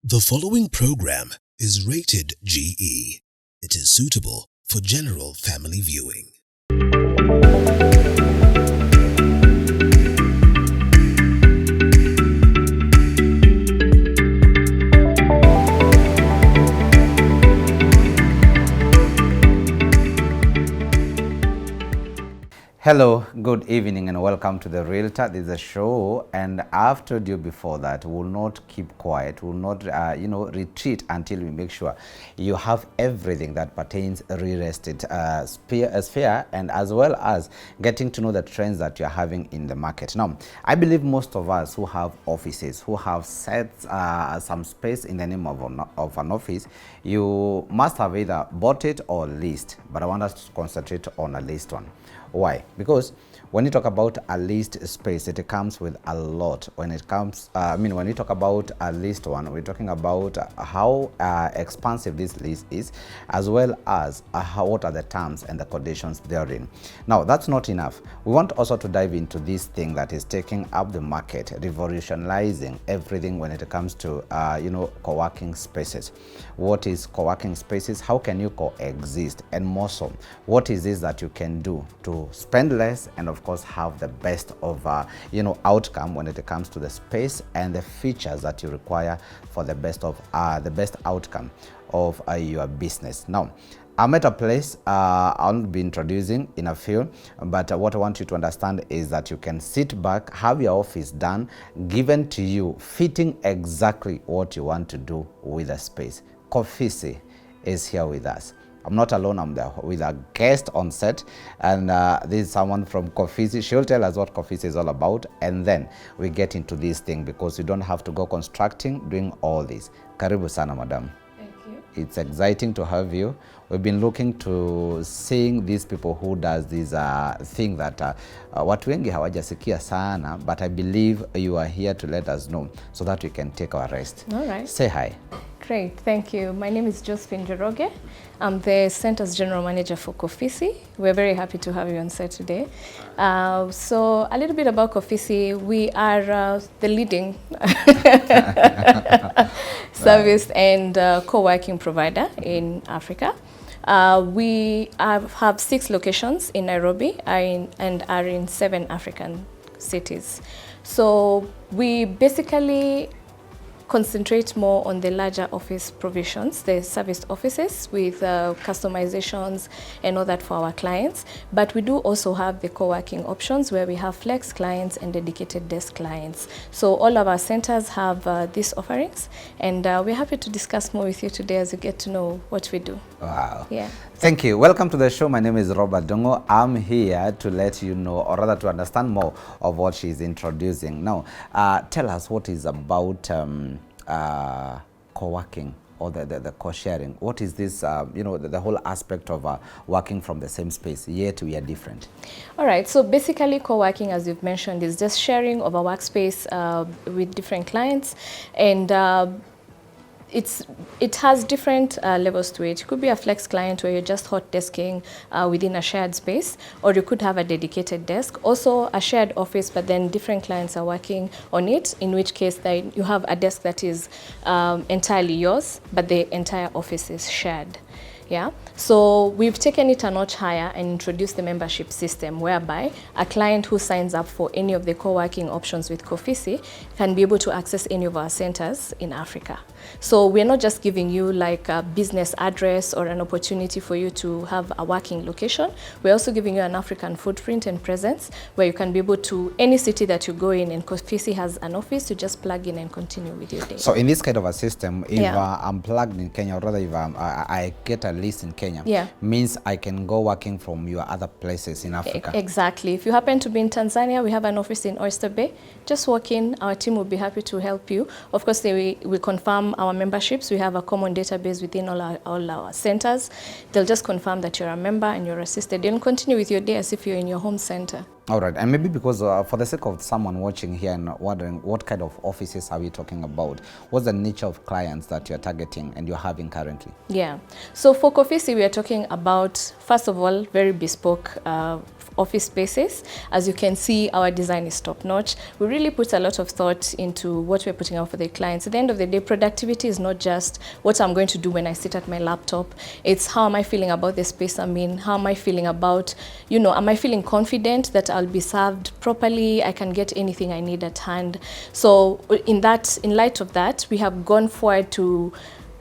The following program is rated GE. It is suitable for general family viewing. Hello, good evening and welcome to the Realtor. This is a show, and I've told you before that we will not keep quiet, we will not retreat until we make sure you have everything that pertains real estate sphere, and as well as getting to know the trends that you're having in the market. Now, I believe most of us who have offices, who have set some space in the name of an office, you must have either bought it or leased, but I want us to concentrate on a leased one. Why? Because when you talk about a leased space, it comes with a lot. When it comes, when you talk about a leased one, we're talking about how expansive this lease is, as well as what are the terms and the conditions therein. Now, that's not enough. We want also to dive into this thing that is taking up the market, revolutionizing everything when it comes to, co-working spaces. What is co-working spaces? How can you coexist? And more so, what is this that you can do to spend less and of course have the best of outcome when it comes to the space and the features that you require for the best outcome of your business. Now, I'm at a place I'll be introducing in a few, but what I want you to understand is that you can sit back, have your office done, given to you, fitting exactly what you want to do with the space. Kofi is here with us. I'm not alone, I'm there with a guest on set, and this is someone from Kofi. She'll tell us what Kofi is all about, and then we get into this thing because you don't have to go constructing, doing all this. Karibu sana, madam. Thank you. It's exciting to have you. We've been looking to seeing these people who does this thing that watu wengi hawajasikia sana, but I believe you are here to let us know so that we can take our rest. All right. Say hi. Great, thank you. My name is Josephine Jeroge. I'm the Center's General Manager for Kofi. We're very happy to have you on set today. So a little bit about Kofi. We are the leading service and co-working provider in Africa. We have 6 locations in Nairobi and are in 7 African cities. So we basically concentrate more on the larger office provisions, the serviced offices with customizations and all that for our clients. But we do also have the co-working options where we have flex clients and dedicated desk clients. So all of our centers have these offerings, and we're happy to discuss more with you today as you get to know what we do. Wow. Yeah. Thank you. Welcome to the show. My name is Robert Dongo. I'm here to let you know, or rather to understand more of what she's introducing. Now, tell us what is about co-working or the co-sharing. What is this, the whole aspect of working from the same space, yet we are different? All right, so basically co-working, as you've mentioned, is just sharing of a workspace with different clients, and it has different levels to it. It could be a flex client where you're just hot desking within a shared space, or you could have a dedicated desk. Also a shared office, but then different clients are working on it, in which case you have a desk that is entirely yours, but the entire office is shared. Yeah, so we've taken it a notch higher and introduced the membership system whereby a client who signs up for any of the co-working options with Kofi can be able to access any of our centers in Africa. So we're not just giving you like a business address or an opportunity for you to have a working location. We're also giving you an African footprint and presence where you can be able to, any city that you go in and Kofi has an office, to just plug in and continue with your day. So in this kind of a system, if I'm plugged in Kenya, or rather if I get a lease in Kenya, means I can go working from your other places in Africa. Exactly. If you happen to be in Tanzania, we have an office in Oyster Bay. Just walk in, our team will be happy to help you. Of course, we confirm our memberships. We have a common database within all our centers. They'll just confirm that you're a member and you're assisted. You'll continue with your day as if you're in your home center. All right, and maybe because for the sake of someone watching here and wondering what kind of offices are we talking about, what's the nature of clients that you're targeting and you're having currently? Yeah, so for Kofi, we are talking about, first of all, very bespoke office spaces. As you can see, our design is top notch. We really put a lot of thought into what we're putting out for the clients. At the end of the day, productivity is not just what I'm going to do when I sit at my laptop. It's how am I feeling about the space I'm in? How am I feeling about, you know, am I feeling confident that I'll be served properly? I can get anything I need at hand. So in light of that, we have gone forward to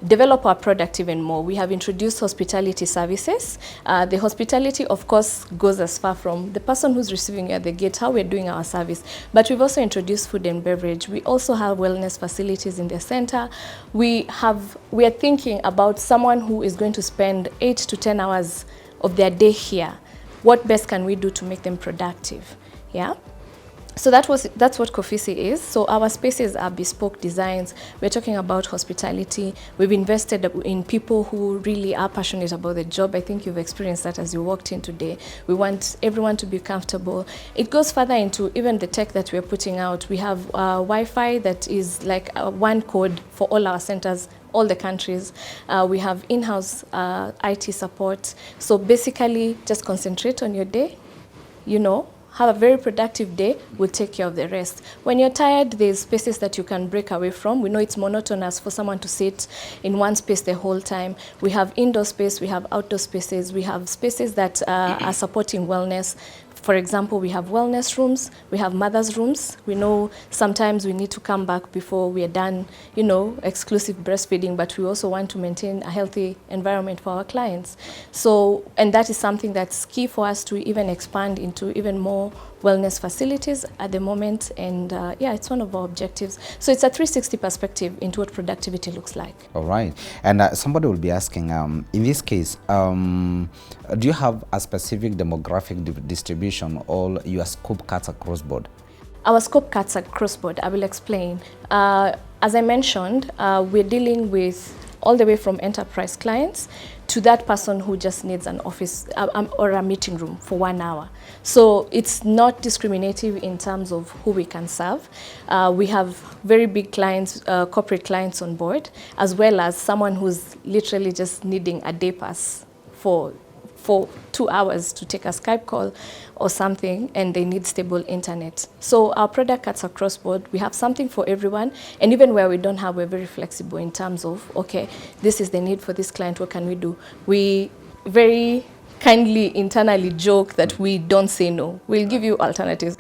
develop our product even more. We have introduced hospitality services. The hospitality, of course, goes as far from the person who's receiving you at the gate, how we're doing our service. But we've also introduced food and beverage. We also have wellness facilities in the center. We are thinking about someone who is going to spend 8 to 10 hours of their day here. What best can we do to make them productive? Yeah. So that's what Kofi is. So our spaces are bespoke designs. We're talking about hospitality. We've invested in people who really are passionate about the job. I think you've experienced that as you walked in today. We want everyone to be comfortable. It goes further into even the tech that we're putting out. We have Wi-Fi that is like one code for all our centers, all the countries. We have in-house IT support. So basically, just concentrate on your day, you know, have a very productive day, we'll take care of the rest. When you're tired, there's spaces that you can break away from. We know it's monotonous for someone to sit in one space the whole time. We have indoor space, we have outdoor spaces, we have spaces that are supporting wellness. For example, we have wellness rooms, we have mother's rooms. We know sometimes we need to come back before we are done, you know, exclusive breastfeeding, but we also want to maintain a healthy environment for our clients. So, and that is something that's key for us to even expand into even more wellness facilities at the moment. And yeah, it's one of our objectives. So it's a 360 perspective into what productivity looks like. All right. And somebody will be asking, in this case, do you have a specific demographic distribution or your scope cuts across board? Our scope cuts across board. I will explain. As I mentioned, we're dealing with all the way from enterprise clients to that person who just needs an office or a meeting room for 1 hour. So it's not discriminative in terms of who we can serve. We have very big clients, corporate clients on board, as well as someone who's literally just needing a day pass for 2 hours to take a Skype call or something, and they need stable internet. So our product cuts across board. We have something for everyone, and even where we don't have, we're very flexible in terms of, okay, this is the need for this client, what can we do? We very kindly internally joke that we don't say no. We'll give you alternatives.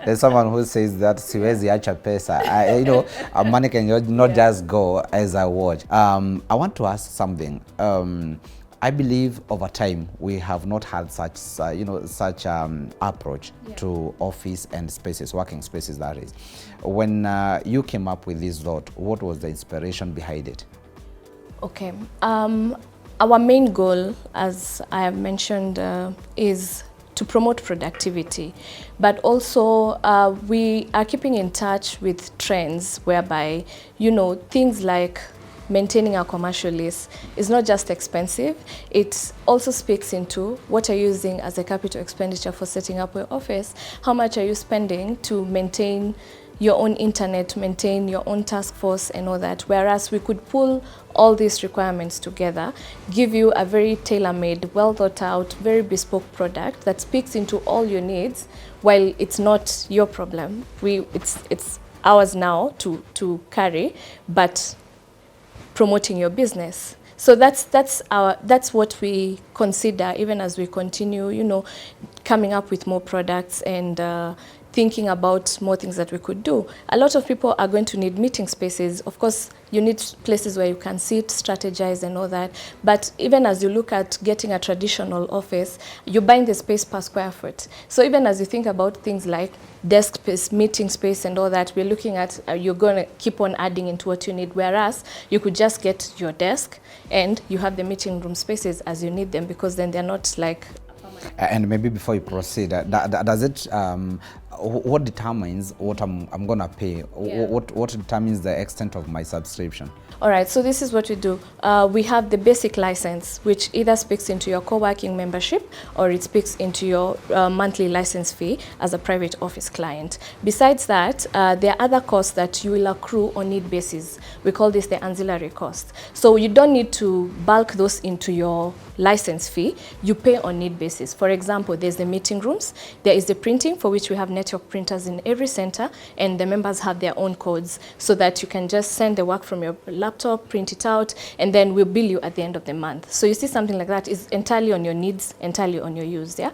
There's someone who says that siwezi acha pesa. You know, money can not just go as I watch. I want to ask something. I believe over time we have not had such, such approach to office and spaces, working spaces that is. When you came up with this thought, what was the inspiration behind it? Okay. Our main goal, as I have mentioned, is to promote productivity, but also we are keeping in touch with trends whereby, you know, things like maintaining our commercial lease is not just expensive, it also speaks into what are you using as a capital expenditure for setting up your office, how much are you spending to maintain your own internet, maintain your own task force and all that, whereas we could pull all these requirements together, give you a very tailor-made, well thought out, very bespoke product that speaks into all your needs, while it's not your problem. It's ours now to carry, but promoting your business. So that's what we consider even as we continue, you know, coming up with more products and thinking about more things that we could do. A lot of people are going to need meeting spaces. Of course, you need places where you can sit, strategize and all that. But even as you look at getting a traditional office, you're buying the space per square foot. So even as you think about things like desk space, meeting space and all that, we're looking at, you're going to keep on adding into what you need. Whereas you could just get your desk and you have the meeting room spaces as you need them, because then they're not like. And maybe before you proceed, does it what determines what I'm gonna pay? Yeah. What determines the extent of my subscription? All right, so this is what we do. We have the basic license, which either speaks into your co-working membership or it speaks into your monthly license fee as a private office client. Besides that, there are other costs that you will accrue on need basis. We call this the ancillary cost. So you don't need to bulk those into your license fee. You pay on need basis. For example, there's the meeting rooms, there is the printing, for which we have network printers in every center, and the members have their own codes so that you can just send the work from your laptop, print it out, and then we'll bill you at the end of the month. So you see something like that is entirely on your needs, entirely on your use. Yeah,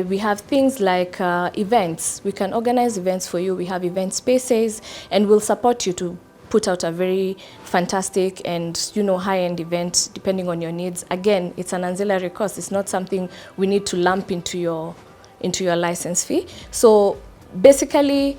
we have things like events. We can organize events for you. We have event spaces, and we'll support you to put out a very fantastic and, you know, high-end event depending on your needs. Again, it's an ancillary cost. It's not something we need to lump into your license fee. So basically,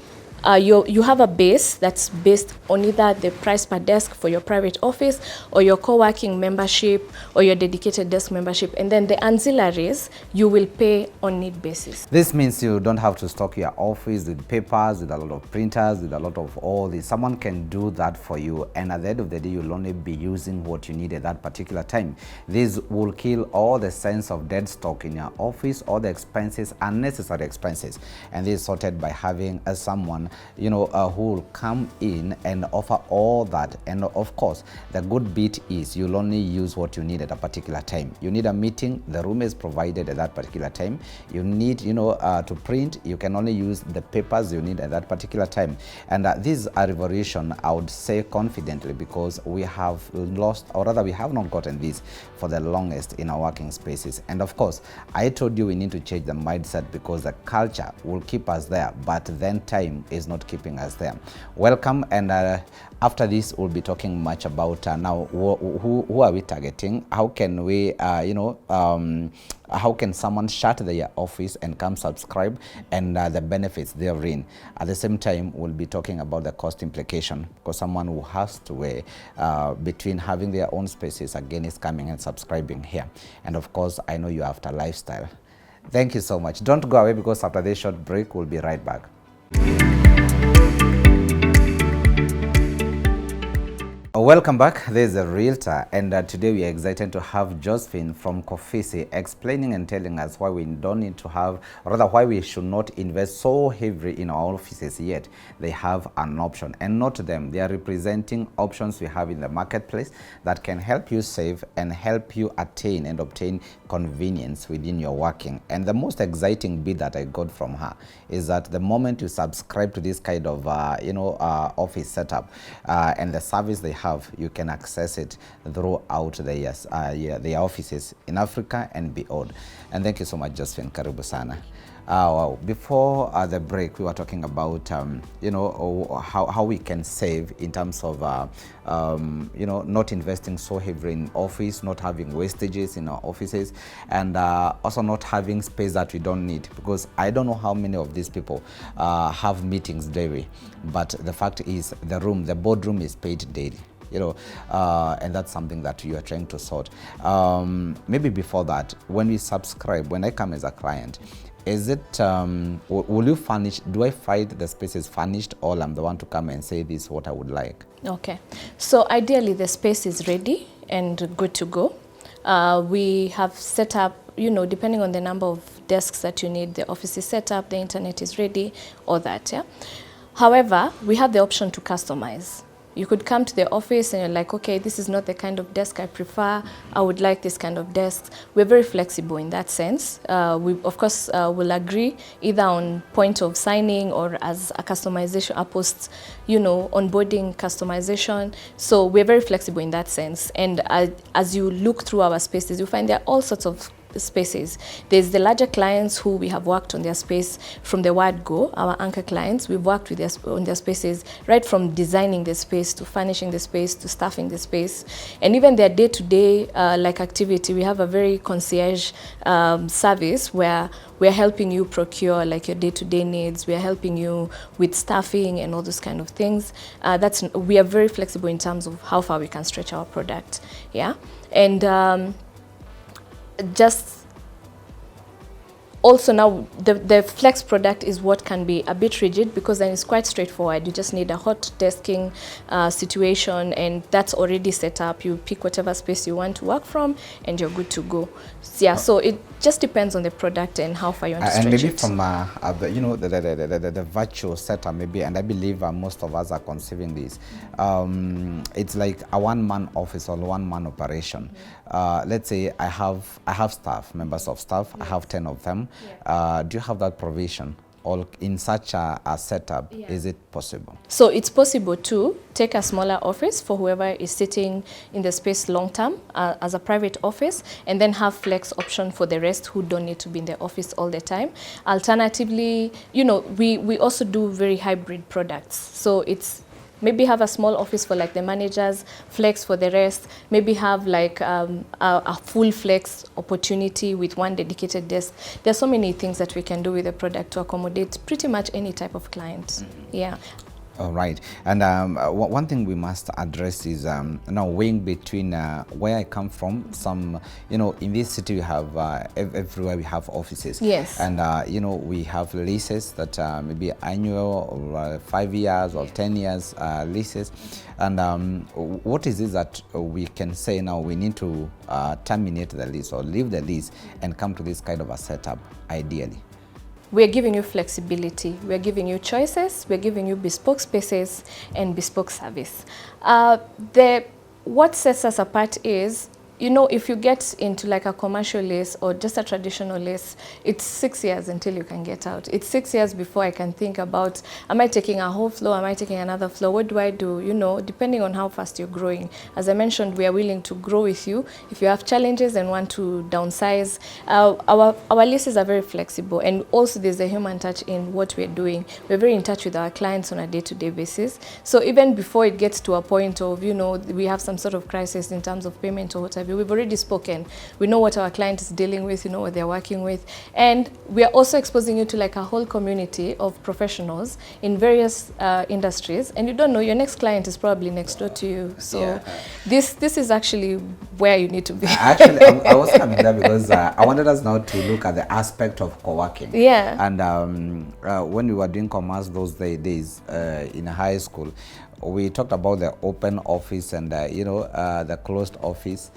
you have a base that's based on either the price per desk for your private office or your co-working membership or your dedicated desk membership, and then the ancillaries you will pay on need basis. This means you don't have to stock your office with papers, with a lot of printers, with a lot of all this. Someone can do that for you, and at the end of the day you'll only be using what you need at that particular time. This will kill all the sense of dead stock in your office, all the expenses, unnecessary expenses, and this is sorted by having someone, you know, who will come in and offer all that. And of course, the good bit is you'll only use what you need at a particular time. You need a meeting, the room is provided at that particular time. You need, you know, to print, you can only use the papers you need at that particular time. And this is a revolution, I would say confidently, because we have lost, or rather we have not gotten this for the longest in our working spaces. And of course, I told you we need to change the mindset, because the culture will keep us there, but then time is not keeping us there. Welcome, and after this we'll be talking much about now who are we targeting, how can we how can someone shut their office and come subscribe, and the benefits therein. At the same time, we'll be talking about the cost implication, because someone who has to weigh between having their own spaces again is coming and subscribing here. And of course, I know you're after lifestyle. Thank you so much. Don't go away, because after this short break, we'll be right back. Welcome back. This is a Realtor, and today we are excited to have Josephine from Kofi explaining and telling us why we don't need to have, or rather why we should not invest so heavily in our offices yet. They have an option, and not them. They are representing options we have in the marketplace that can help you save and help you attain and obtain convenience within your working. And the most exciting bit that I got from her is that the moment you subscribe to this kind of office setup and the service they have, you can access it throughout the offices in Africa and beyond. And thank you so much, Josephine. Karibu sana. Before the break, we were talking about how we can save in terms of not investing so heavily in office, not having wastages in our offices, and also not having space that we don't need. Because I don't know how many of these people have meetings daily, but the fact is the boardroom is paid daily. And that's something that you are trying to sort. Maybe before that, when we subscribe, when I come as a client, is it, will you furnish, do I find the space is furnished, or I'm the one to come and say this is what I would like? Okay. So ideally the space is ready and good to go. We have set up, depending on the number of desks that you need, the office is set up, the internet is ready, all that, yeah. However, we have the option to customize. You could come to the office and you're like, okay, this is not the kind of desk I prefer. I would like this kind of desk. We're very flexible in that sense. We, of course, will agree either on point of signing or as a customization, a post, onboarding customization. So we're very flexible in that sense. And as you look through our spaces, you find there are all sorts of spaces. There's the larger clients who we have worked on their space from the word go, our anchor clients. We've worked with on their spaces right from designing the space to furnishing the space to staffing the space, and even their day-to-day activity. We have a very concierge service where we're helping you procure like your day-to-day needs. We're helping you with staffing and all those kind of things. We are very flexible in terms of how far we can stretch our product. Yeah, and also now the flex product is what can be a bit rigid, because then it's quite straightforward. You just need a hot desking situation, and that's already set up. You pick whatever space you want to work from, and you're good to go. Yeah, so it just depends on the product and how far you want to stretch and maybe it. from the virtual setup, maybe, and I believe most of us are conceiving this. It's like a one-man office or one-man operation. Let's say I have staff, members of staff. I have 10 of them. Do you have that provision? Or in such a setup, is it possible? So it's possible to take a smaller office for whoever is sitting in the space long term as a private office, and then have flex option for the rest who don't need to be in the office all the time. Alternatively, you know, we also do very hybrid products. So it's maybe have a small office for like the managers, flex for the rest, maybe have like a full flex opportunity with one dedicated desk. There's so many things that we can do with the product to accommodate pretty much any type of client. Yeah. All right. And one thing we must address is now weighing between where I come from. Some, you know, in this city we have everywhere we have offices. Yes. And you know, we have leases that maybe annual or 5 years or 10 years leases. And what is it that we can say now we need to terminate the lease or leave the lease and come to this kind of a setup ideally? We're giving you flexibility, we're giving you choices, we're giving you bespoke spaces and bespoke service. What sets us apart is, you know, if you get into like a commercial lease or just a traditional lease, it's 6 years until you can get out. It's 6 years before I can think about, am I taking a whole floor, am I taking another floor, what do I do? You know, depending on how fast you're growing. As I mentioned, we are willing to grow with you. If you have challenges and want to downsize, our leases are very flexible, and also there's a human touch in what we're doing. We're very in touch with our clients on a day-to-day basis. So even before it gets to a point of, you know, we have some sort of crisis in terms of payment or whatever, we've already spoken. We know what our client is dealing with, you know what they're working with. And we are also exposing you to like a whole community of professionals in various industries. And you don't know, your next client is probably next door to you. So this is actually where you need to be. Actually, I was coming there because I wanted us now to look at the aspect of co-working. Yeah. And when we were doing commerce those days in high school, we talked about the open office and you know, the closed office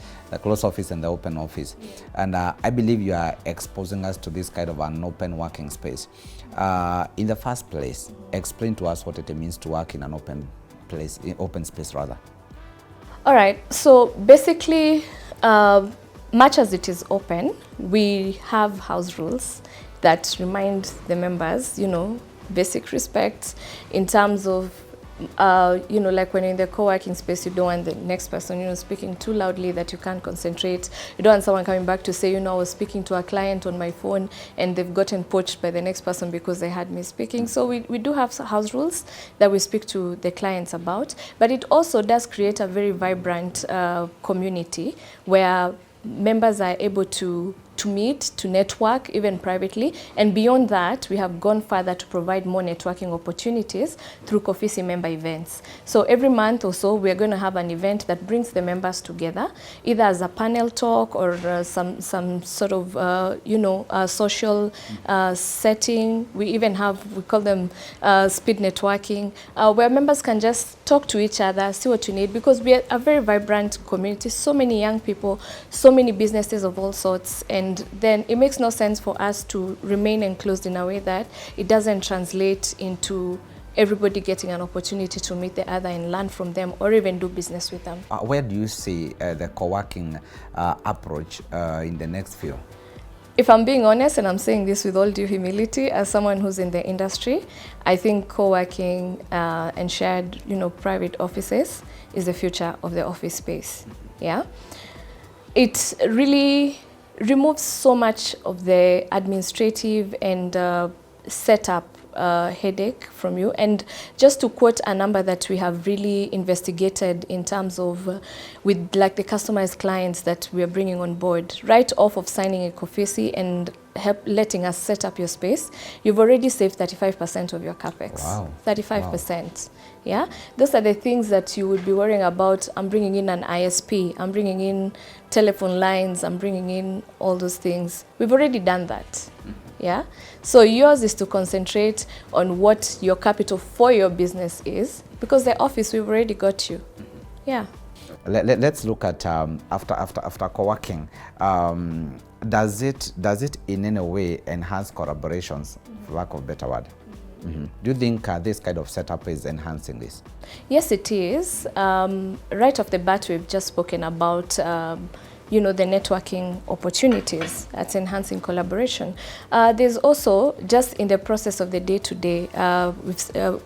and the open office. And I believe you are exposing us to this kind of an open working space. In the first place, explain to us what it means to work in an open place, open space rather. All right, so basically, much as it is open, we have house rules that remind the members, you know, basic respect in terms of you know, like when you're in the co-working space, you don't want the next person, you know, speaking too loudly that you can't concentrate. You don't want someone coming back to say, you know, I was speaking to a client on my phone and they've gotten poached by the next person because they had me speaking. So we do have house rules that we speak to the clients about, but it also does create a very vibrant community where members are able to meet, to network, even privately. And beyond that, we have gone further to provide more networking opportunities through Kofi member events. So every month or so, we're going to have an event that brings the members together, either as a panel talk or some sort of, you know, social setting. We even have, we call them speed networking, where members can just talk to each other, see what you need, because we are a very vibrant community, so many young people, so many businesses of all sorts, and then it makes no sense for us to remain enclosed in a way that it doesn't translate into everybody getting an opportunity to meet the other and learn from them or even do business with them. Where do you see the co-working approach in the next few? If I'm being honest, and I'm saying this with all due humility, as someone who's in the industry, I think co-working and shared, you know, private offices is the future of the office space. Yeah, it really removes so much of the administrative and setup headache from you. And just to quote a number that we have really investigated in terms of with like the customized clients that we are bringing on board, right off of signing a Kofi and letting us set up your space, you've already saved 35% of your capex. Wow. 35%. Wow. Yeah, those are the things that you would be worrying about. I'm bringing in an ISP, I'm bringing in telephone lines, I'm bringing in all those things. We've already done that. Yeah, so yours is to concentrate on what your capital for your business is, because the office, we've already got you. Yeah. Let's look at after co-working. Does it in any way enhance collaborations, for lack of a better word? Do you think this kind of setup is enhancing this? Yes, it is. Right off the bat, we've just spoken about the networking opportunities. That's enhancing collaboration. There's also, just in the process of the day-to-day,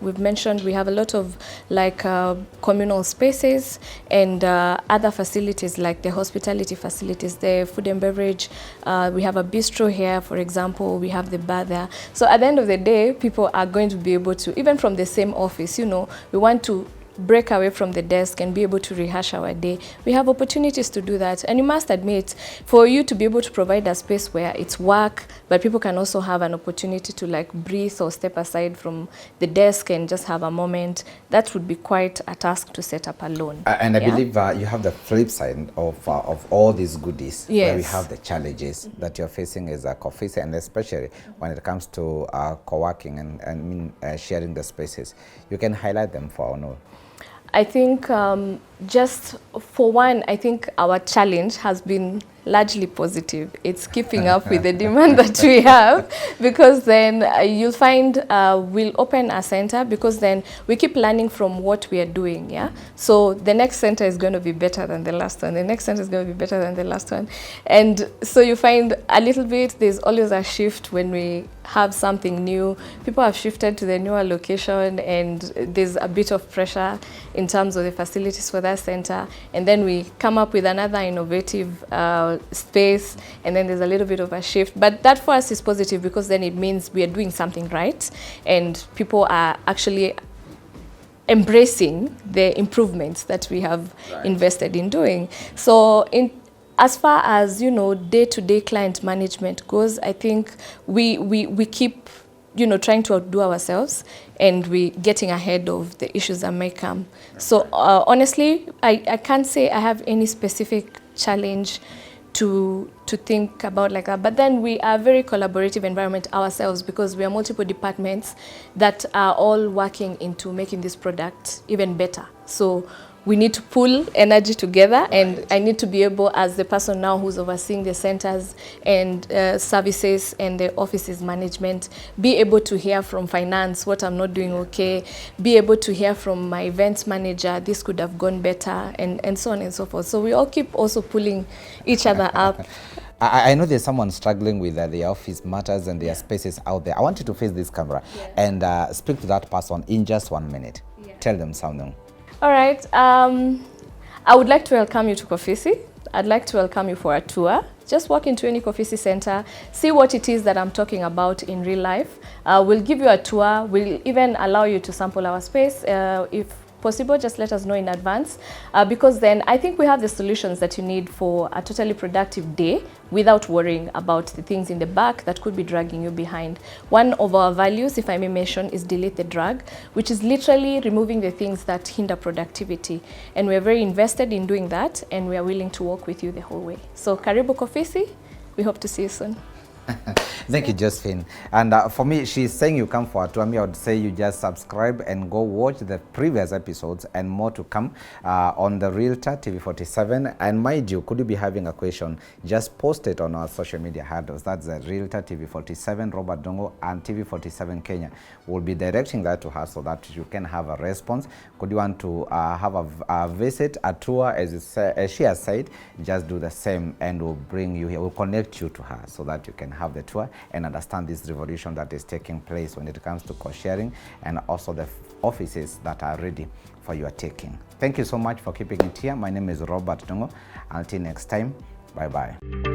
we've mentioned we have a lot of communal spaces and other facilities like the hospitality facilities, the food and beverage. We have a bistro here, for example. We have the bar there. So at the end of the day, people are going to be able to, even from the same office, we want to break away from the desk and be able to rehash our day. We have opportunities to do that. And you must admit, for you to be able to provide a space where it's work, but people can also have an opportunity to breathe or step aside from the desk and just have a moment, that would be quite a task to set up alone. And I believe you have the flip side of all these goodies, yes, where we have the challenges that you're facing as a Kofi, and especially when it comes to co-working and sharing the spaces. You can highlight them for our know. I think just for one, I think our challenge has been largely positive. It's keeping up with the demand that we have, because then you'll find we'll open a center, because then we keep learning from what we are doing. Yeah. So the next center is going to be better than the last one. The next center is going to be better than the last one. And so you find a little bit, there's always a shift when we have something new. People have shifted to the newer location, and there's a bit of pressure in terms of the facilities for that center. And then we come up with another innovative space, and then there's a little bit of a shift. But that for us is positive, because then it means we are doing something right, and people are actually embracing the improvements that we have invested in doing. So as far as day-to-day client management goes, I think we keep trying to outdo ourselves, and we getting ahead of the issues that may come. So honestly, I can't say I have any specific challenge to think about like that. But then we are a very collaborative environment ourselves, because we are multiple departments that are all working into making this product even better. So we need to pull energy together, and I need to be able, as the person now who's overseeing the centers and services and the offices management, be able to hear from finance what I'm not doing okay, be able to hear from my events manager, this could have gone better, and so on and so forth. So we all keep also pulling each other up. I know there's someone struggling with their office matters and their spaces out there. I want you to face this camera and speak to that person in just 1 minute. Tell them something. All right. I would like to welcome you to Kofi. I'd like to welcome you for a tour. Just walk into any Kofi center, see what it is that I'm talking about in real life. We'll give you a tour. We'll even allow you to sample our space. If possible, just let us know in advance, because then I think we have the solutions that you need for a totally productive day without worrying about the things in the back that could be dragging you behind. One of our values, if I may mention, is delete the drag, which is literally removing the things that hinder productivity. And we're very invested in doing that, and we are willing to work with you the whole way. So Karibu Kofi, we hope to see you soon. Thank you, Josephine. And for me, she's saying you come for a tour. I would say you just subscribe and go watch the previous episodes and more to come on the Realtor TV47. And mind you, could you be having a question, just post it on our social media handles. That's the Realtor TV47 Robert Dongo and TV47 Kenya. We'll be directing that to her so that you can have a response. Could you want to have a visit, a tour, as she has said, just do the same, and we'll bring you here. We'll connect you to her so that you can have the tour and understand this revolution that is taking place when it comes to co-sharing, and also the offices that are ready for your taking. Thank you so much for keeping it here. My name is Robert Dongo. Until next time, bye-bye.